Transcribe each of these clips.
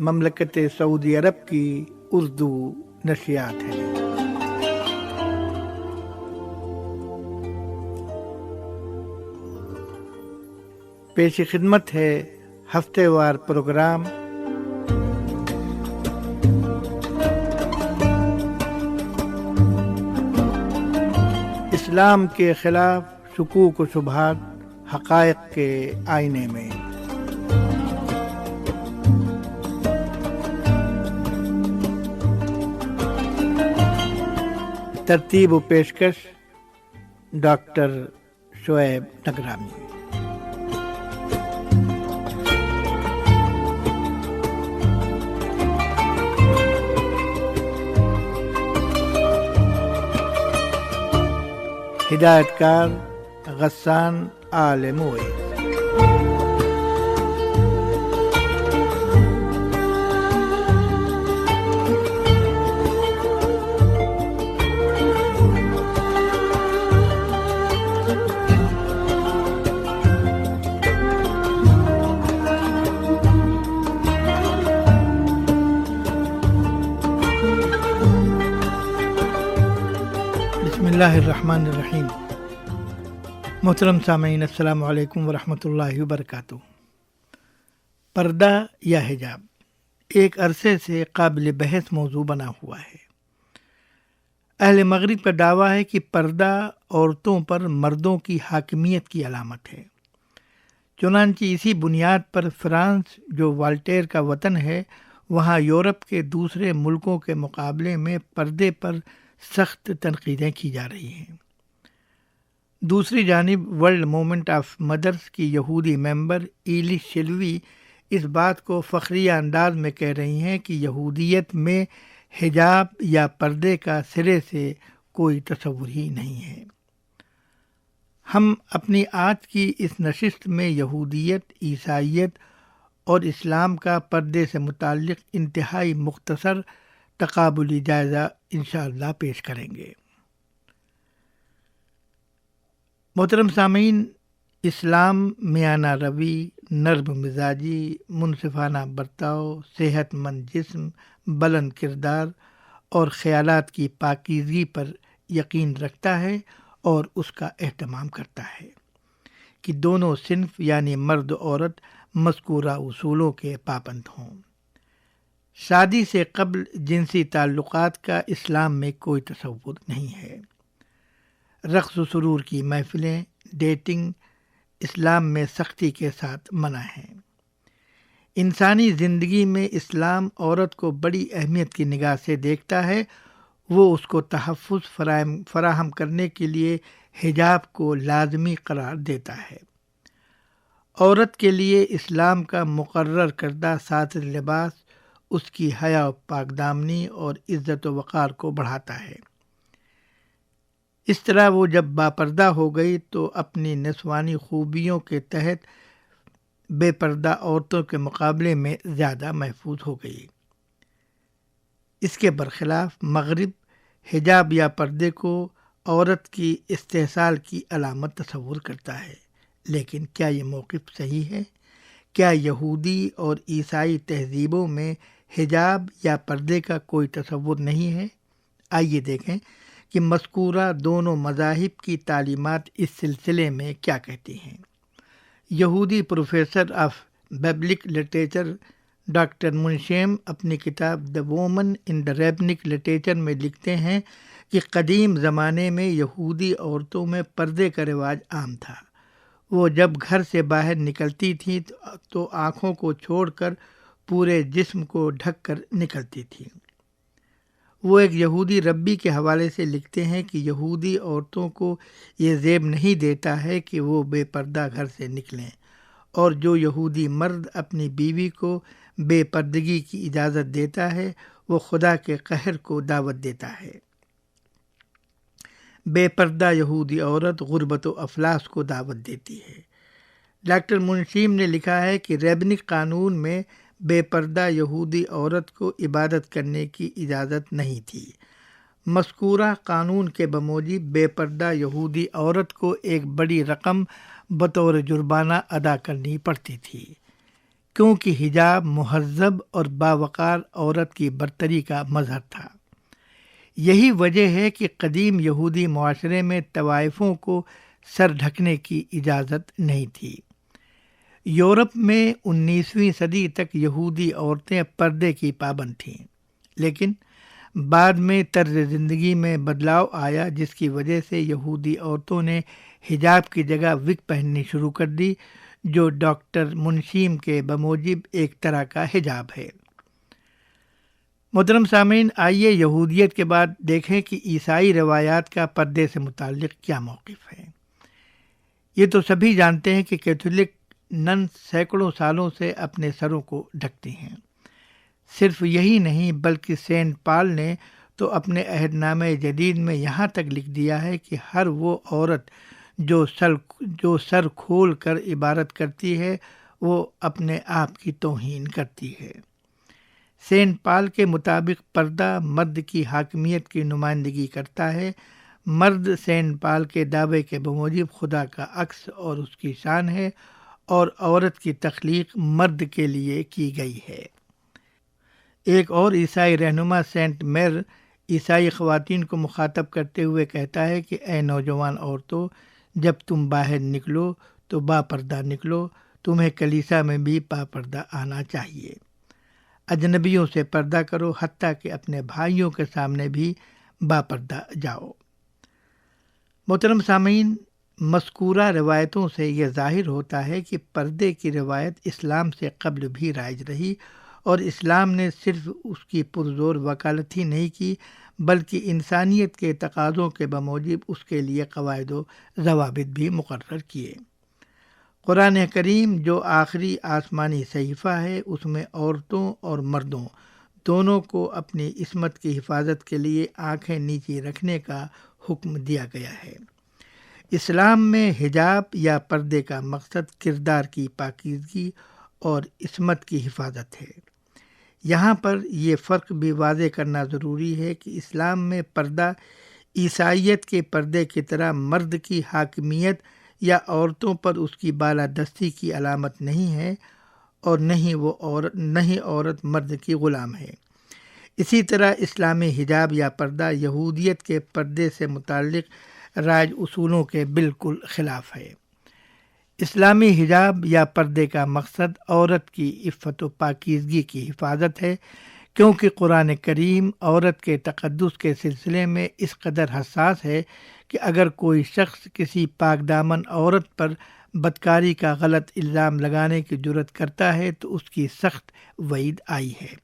مملکت سعودی عرب کی اردو نشریات ہیں۔ پیش خدمت ہے ہفتے وار پروگرام اسلام کے خلاف شکوک و شبہات، حقائق کے آئینے میں۔ ترتیب و پیشکش ڈاکٹر شعیب نگرامی۔ ہدایت کار غسان آل موئی۔ بسم اللہ الرحمن الرحیم۔ محترم سامعین، السلام علیکم ورحمۃ اللہ وبرکاتہ۔ پردہ یا حجاب ایک عرصے سے قابل بحث موضوع بنا ہوا ہے۔ اہل مغرب کا دعویٰ ہے کہ پردہ عورتوں پر مردوں کی حاکمیت کی علامت ہے۔ چنانچہ اسی بنیاد پر فرانس، جو والٹیر کا وطن ہے، وہاں یورپ کے دوسرے ملکوں کے مقابلے میں پردے پر سخت تنقیدیں کی جا رہی ہیں۔ دوسری جانب ورلڈ موومنٹ آف مدرس کی یہودی ممبر ایلی شلوی اس بات کو فخریہ انداز میں کہہ رہی ہیں کہ یہودیت میں حجاب یا پردے کا سرے سے کوئی تصور ہی نہیں ہے۔ ہم اپنی آج کی اس نشست میں یہودیت، عیسائیت اور اسلام کا پردے سے متعلق انتہائی مختصر تقابلی جائزہ انشاءاللہ پیش کریں گے۔ محترم سامعین، اسلام میانہ روی، نرم مزاجی، منصفانہ برتاؤ، صحت مند جسم، بلند کردار اور خیالات کی پاکیزگی پر یقین رکھتا ہے اور اس کا اہتمام کرتا ہے کہ دونوں صنف یعنی مرد و عورت مذکورہ اصولوں کے پابند ہوں۔ شادی سے قبل جنسی تعلقات کا اسلام میں کوئی تصور نہیں ہے۔ رقص و سرور کی محفلیں، ڈیٹنگ اسلام میں سختی کے ساتھ منع ہیں۔ انسانی زندگی میں اسلام عورت کو بڑی اہمیت کی نگاہ سے دیکھتا ہے۔ وہ اس کو تحفظ فراہم کرنے کے لیے حجاب کو لازمی قرار دیتا ہے۔ عورت کے لیے اسلام کا مقرر کردہ ساتر لباس اس کی حیا و پاک دامنی اور عزت و وقار کو بڑھاتا ہے۔ اس طرح وہ جب باپردہ ہو گئی تو اپنی نسوانی خوبیوں کے تحت بے پردہ عورتوں کے مقابلے میں زیادہ محفوظ ہو گئی۔ اس کے برخلاف مغرب حجاب یا پردے کو عورت کی استحصال کی علامت تصور کرتا ہے۔ لیکن کیا یہ موقف صحیح ہے؟ کیا یہودی اور عیسائی تہذیبوں میں حجاب یا پردے کا کوئی تصور نہیں ہے؟ آئیے دیکھیں کہ مذکورہ دونوں مذاہب کی تعلیمات اس سلسلے میں کیا کہتی ہیں۔ یہودی پروفیسر آف بیبلک لٹریچر ڈاکٹر منشیم اپنی کتاب دی وومن ان دی ریبنک لٹریچر میں لکھتے ہیں کہ قدیم زمانے میں یہودی عورتوں میں پردے کا رواج عام تھا۔ وہ جب گھر سے باہر نکلتی تھیں تو آنکھوں کو چھوڑ کر پورے جسم کو ڈھک کر نکلتی تھیں۔ وہ ایک یہودی ربی کے حوالے سے لکھتے ہیں کہ یہودی عورتوں کو یہ زیب نہیں دیتا ہے کہ وہ بے پردہ گھر سے نکلیں، اور جو یہودی مرد اپنی بیوی کو بے پردگی کی اجازت دیتا ہے وہ خدا کے قہر کو دعوت دیتا ہے۔ بے پردہ یہودی عورت غربت و افلاس کو دعوت دیتی ہے۔ ڈاکٹر منشیم نے لکھا ہے کہ ریبنک قانون میں بے پردہ یہودی عورت کو عبادت کرنے کی اجازت نہیں تھی۔ مذکورہ قانون کے بموجب بے پردہ یہودی عورت کو ایک بڑی رقم بطور جرمانہ ادا کرنی پڑتی تھی۔ کیونکہ حجاب مہذب اور باوقار عورت کی برتری کا مظہر تھا۔ یہی وجہ ہے کہ قدیم یہودی معاشرے میں طوائفوں کو سر ڈھکنے کی اجازت نہیں تھی۔ یورپ میں 19ویں صدی تک یہودی عورتیں پردے کی پابند تھیں، لیکن بعد میں طرز زندگی میں بدلاؤ آیا، جس کی وجہ سے یہودی عورتوں نے حجاب کی جگہ وگ پہننی شروع کر دی، جو ڈاکٹر منشیم کے بموجب ایک طرح کا حجاب ہے۔ محترم سامعین، آئیے یہودیت کے بعد دیکھیں کہ عیسائی روایات کا پردے سے متعلق کیا موقف ہے۔ یہ تو سبھی جانتے ہیں کہ کیتھولک نن سینکڑوں سالوں سے اپنے سروں کو ڈھکتی ہیں۔ صرف یہی نہیں بلکہ سینٹ پال نے تو اپنے عہد نامہ جدید میں یہاں تک لکھ دیا ہے کہ ہر وہ عورت جو سر کھول کر عبادت کرتی ہے وہ اپنے آپ کی توہین کرتی ہے۔ سینٹ پال کے مطابق پردہ مرد کی حاکمیت کی نمائندگی کرتا ہے۔ مرد سینٹ پال کے دعوے کے بموجب خدا کا عکس اور اس کی شان ہے، اور عورت کی تخلیق مرد کے لیے کی گئی ہے۔ ایک اور عیسائی رہنما سینٹ میر عیسائی خواتین کو مخاطب کرتے ہوئے کہتا ہے کہ اے نوجوان عورتوں، جب تم باہر نکلو تو با پردہ نکلو، تمہیں کلیسا میں بھی با پردہ آنا چاہیے۔ اجنبیوں سے پردہ کرو، حتیٰ کہ اپنے بھائیوں کے سامنے بھی با پردہ جاؤ۔ محترم سامعین، مذکورہ روایتوں سے یہ ظاہر ہوتا ہے کہ پردے کی روایت اسلام سے قبل بھی رائج رہی، اور اسلام نے صرف اس کی پرزور وکالت ہی نہیں کی بلکہ انسانیت کے تقاضوں کے بموجب اس کے لیے قواعد و ضوابط بھی مقرر کیے۔ قرآن کریم جو آخری آسمانی صحیفہ ہے، اس میں عورتوں اور مردوں دونوں کو اپنی عصمت کی حفاظت کے لیے آنکھیں نیچی رکھنے کا حکم دیا گیا ہے۔ اسلام میں حجاب یا پردے کا مقصد کردار کی پاکیزگی اور عصمت کی حفاظت ہے۔ یہاں پر یہ فرق بھی واضح کرنا ضروری ہے کہ اسلام میں پردہ عیسائیت کے پردے کی طرح مرد کی حاکمیت یا عورتوں پر اس کی بالادستی کی علامت نہیں ہے، اور نہ ہی عورت مرد کی غلام ہے۔ اسی طرح اسلامی حجاب یا پردہ یہودیت کے پردے سے متعلق رائج اصولوں کے بالکل خلاف ہے۔ اسلامی حجاب یا پردے کا مقصد عورت کی عفت و پاکیزگی کی حفاظت ہے، کیونکہ قرآن کریم عورت کے تقدس کے سلسلے میں اس قدر حساس ہے کہ اگر کوئی شخص کسی پاک دامن عورت پر بدکاری کا غلط الزام لگانے کی جرات کرتا ہے تو اس کی سخت وعید آئی ہے،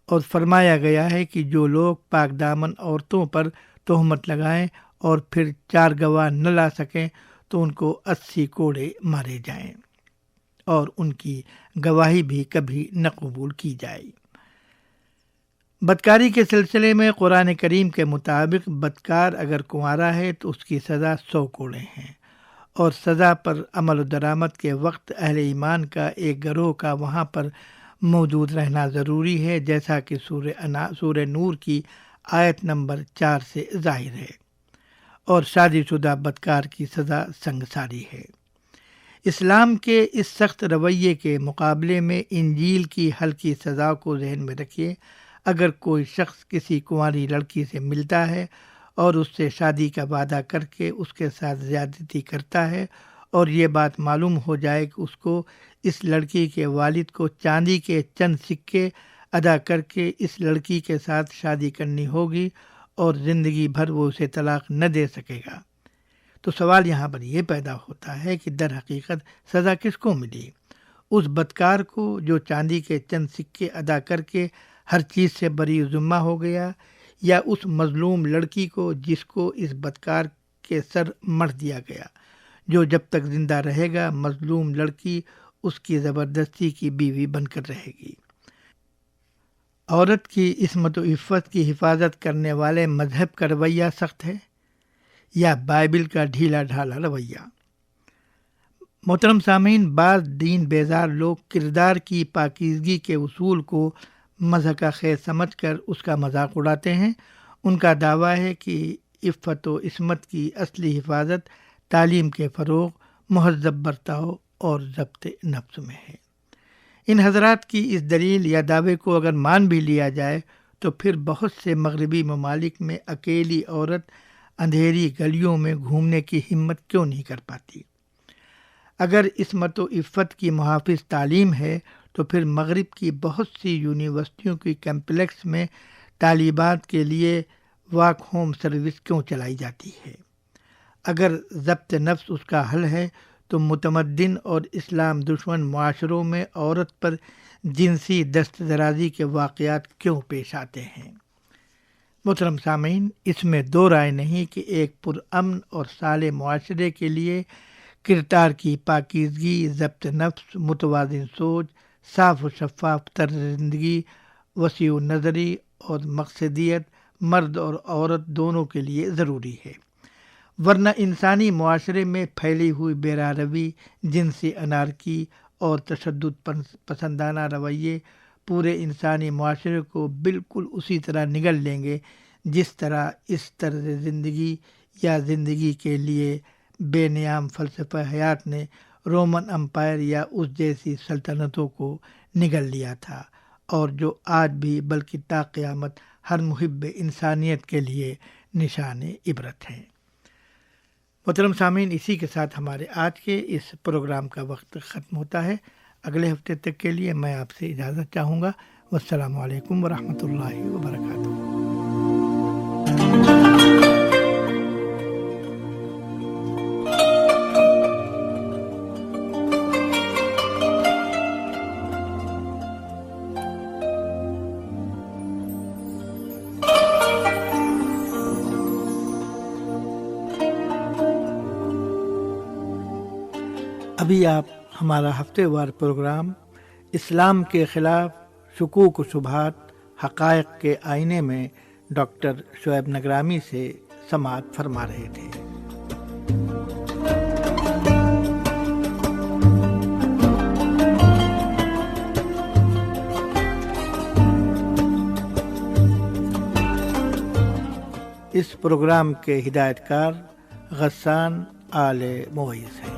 اور فرمایا گیا ہے کہ جو لوگ پاک دامن عورتوں پر تہمت لگائیں اور پھر 4 گواہ نہ لا سکیں تو ان کو 80 کوڑے مارے جائیں، اور ان کی گواہی بھی کبھی نہ قبول کی جائے۔ بدکاری کے سلسلے میں قرآن کریم کے مطابق بدکار اگر کنوارا ہے تو اس کی سزا 100 کوڑے ہیں، اور سزا پر عمل و درآمد کے وقت اہل ایمان کا ایک گروہ کا وہاں پر موجود رہنا ضروری ہے، جیسا کہ سورہ نور کی آیت نمبر 4 سے ظاہر ہے، اور شادی شدہ بدکار کی سزا سنگساری ہے۔ اسلام کے اس سخت رویے کے مقابلے میں انجیل کی ہلکی سزا کو ذہن میں رکھیے۔ اگر کوئی شخص کسی کنواری لڑکی سے ملتا ہے اور اس سے شادی کا وعدہ کر کے اس کے ساتھ زیادتی کرتا ہے، اور یہ بات معلوم ہو جائے کہ اس کو اس لڑکی کے والد کو چاندی کے چند سکے ادا کر کے اس لڑکی کے ساتھ شادی کرنی ہوگی اور زندگی بھر وہ اسے طلاق نہ دے سکے گا، تو سوال یہاں پر یہ پیدا ہوتا ہے کہ در حقیقت سزا کس کو ملی؟ اس بدکار کو جو چاندی کے چند سکے ادا کر کے ہر چیز سے بری ذمہ ہو گیا، یا اس مظلوم لڑکی کو جس کو اس بدکار کے سر مڑ دیا گیا، جو جب تک زندہ رہے گا مظلوم لڑکی اس کی زبردستی کی بیوی بن کر رہے گی؟ عورت کی عصمت و عفت کی حفاظت کرنے والے مذہب کا رویہ سخت ہے یا بائبل کا ڈھیلا ڈھالا رویہ؟ محترم سامعین، بعض دین بیزار لوگ کردار کی پاکیزگی کے اصول کو مضحکہ خیز سمجھ کر اس کا مذاق اڑاتے ہیں۔ ان کا دعویٰ ہے کہ عفت و عصمت کی اصلی حفاظت تعلیم کے فروغ، مہذب برتاؤ اور ضبط نفس میں ہے۔ ان حضرات کی اس دلیل یا دعوے کو اگر مان بھی لیا جائے تو پھر بہت سے مغربی ممالک میں اکیلی عورت اندھیری گلیوں میں گھومنے کی ہمت کیوں نہیں کر پاتی؟ اگر عصمت و عفت کی محافظ تعلیم ہے تو پھر مغرب کی بہت سی یونیورسٹیوں کی کمپلیکس میں طالبات کے لیے واک ہوم سروس کیوں چلائی جاتی ہے؟ اگر ضبط نفس اس کا حل ہے تو متمدن اور اسلام دشمن معاشروں میں عورت پر جنسی دست درازی کے واقعات کیوں پیش آتے ہیں؟ محترم سامعین، اس میں دو رائے نہیں کہ ایک پرامن اور صالح معاشرے کے لیے کردار کی پاکیزگی، ضبط نفس، متوازن سوچ، صاف و شفاف طرز زندگی، وسیع نظری اور مقصدیت مرد اور عورت دونوں کے لیے ضروری ہے، ورنہ انسانی معاشرے میں پھیلی ہوئی بیراروی، جنسی انارکی اور تشدد پسندانہ رویے پورے انسانی معاشرے کو بالکل اسی طرح نگل لیں گے جس طرح اس طرز زندگی یا زندگی کے لیے بے نیام فلسفہ حیات نے رومن امپائر یا اس جیسی سلطنتوں کو نگل لیا تھا، اور جو آج بھی بلکہ تا قیامت ہر محب انسانیت کے لیے نشان عبرت ہیں۔ محترم سامعین، اسی کے ساتھ ہمارے آج کے اس پروگرام کا وقت ختم ہوتا ہے۔ اگلے ہفتے تک کے لیے میں آپ سے اجازت چاہوں گا۔ والسلام علیکم ورحمۃ اللہ وبرکاتہ۔ ابھی آپ ہمارا ہفتے وار پروگرام اسلام کے خلاف شکوک و شبہات، حقائق کے آئینے میں ڈاکٹر شعیب نگرامی سے سماعت فرما رہے تھے۔ اس پروگرام کے ہدایت کار غسان آل مویز ہیں۔